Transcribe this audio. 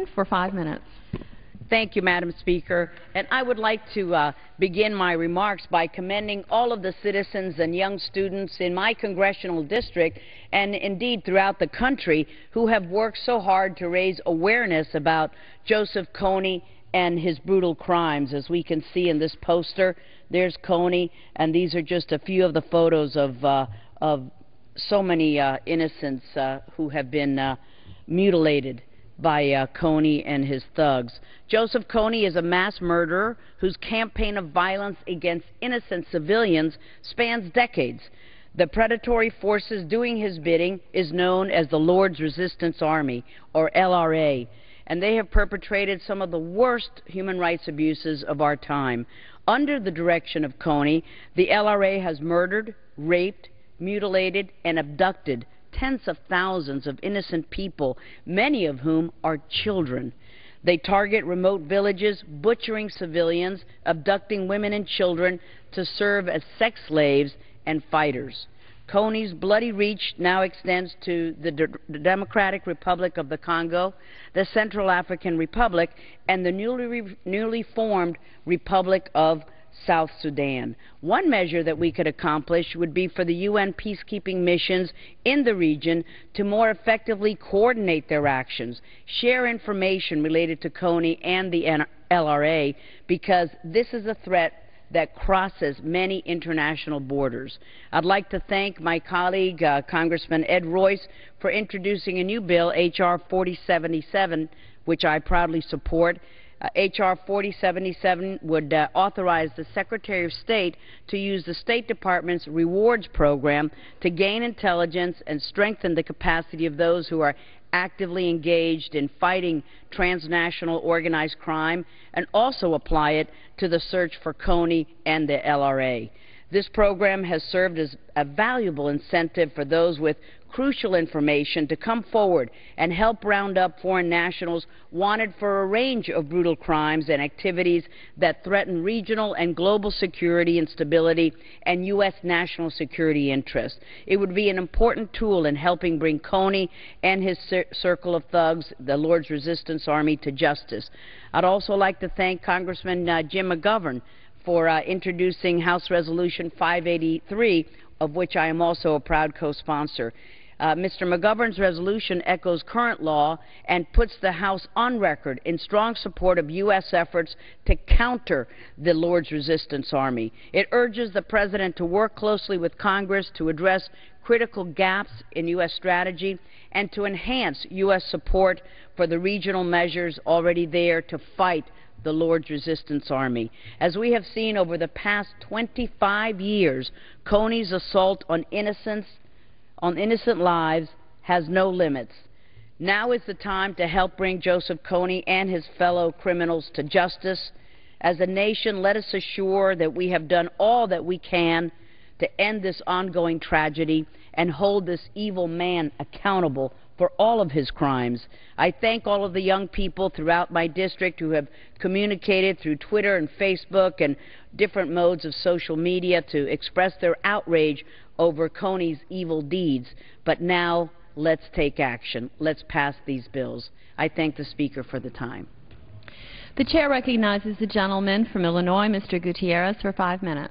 Gutierrez for 5 minutes. Thank you, Madam Speaker. And I would like to begin my remarks by commending all of the citizens and young students in my congressional district and indeed throughout the country who have worked so hard to raise awareness about Joseph Kony and his brutal crimes. As we can see in this poster, there's Kony, and these are just a few of the photos of so many innocents who have been mutilated by Kony and his thugs. Joseph Kony is a mass murderer whose campaign of violence against innocent civilians spans decades. The predatory forces doing his bidding is known as the Lord's Resistance Army, or LRA, and they have perpetrated some of the worst human rights abuses of our time. Under the direction of Kony, the LRA has murdered, raped, mutilated, and abducted tens of thousands of innocent people, many of whom are children. They target remote villages, butchering civilians, abducting women and children to serve as sex slaves and fighters. Kony's bloody reach now extends to the Democratic Republic of the Congo, the Central African Republic, and the newly formed Republic of South Sudan. One measure that we could accomplish would be for the UN peacekeeping missions in the region to more effectively coordinate their actions, share information related to Kony and the LRA, because this is a threat that crosses many international borders. I'd like to thank my colleague, Congressman Ed Royce, for introducing a new bill, H.R. 4077, which I proudly support. H.R. 4077 would authorize the Secretary of State to use the State Department's rewards program to gain intelligence and strengthen the capacity of those who are actively engaged in fighting transnational organized crime, and also apply it to the search for Kony and the LRA. This program has served as a valuable incentive for those with crucial information to come forward and help round up foreign nationals wanted for a range of brutal crimes and activities that threaten regional and global security and stability and U.S. national security interests. It would be an important tool in helping bring Kony and his circle of thugs, the Lord's Resistance Army, to justice. I'd also like to thank Congressman Jim McGovern for introducing House Resolution 583, of which I am also a proud co-sponsor. Mr. McGovern's resolution echoes current law and puts the House on record in strong support of U.S. efforts to counter the Lord's Resistance Army. It urges the President to work closely with Congress to address critical gaps in U.S. strategy and to enhance U.S. support for the regional measures already there to fight the Lord's Resistance Army. As we have seen over the past 25 years, Kony's assault on innocent lives has no limits. Now is the time to help bring Joseph Kony and his fellow criminals to justice. As a nation, let us assure that we have done all that we can to end this ongoing tragedy and hold this evil man accountable for all of his crimes. I thank all of the young people throughout my district who have communicated through Twitter and Facebook and different modes of social media to express their outrage over Kony's evil deeds. But now, let's take action. Let's pass these bills. I thank the Speaker for the time. The Chair recognizes the gentleman from Illinois, Mr. Gutierrez, for 5 minutes.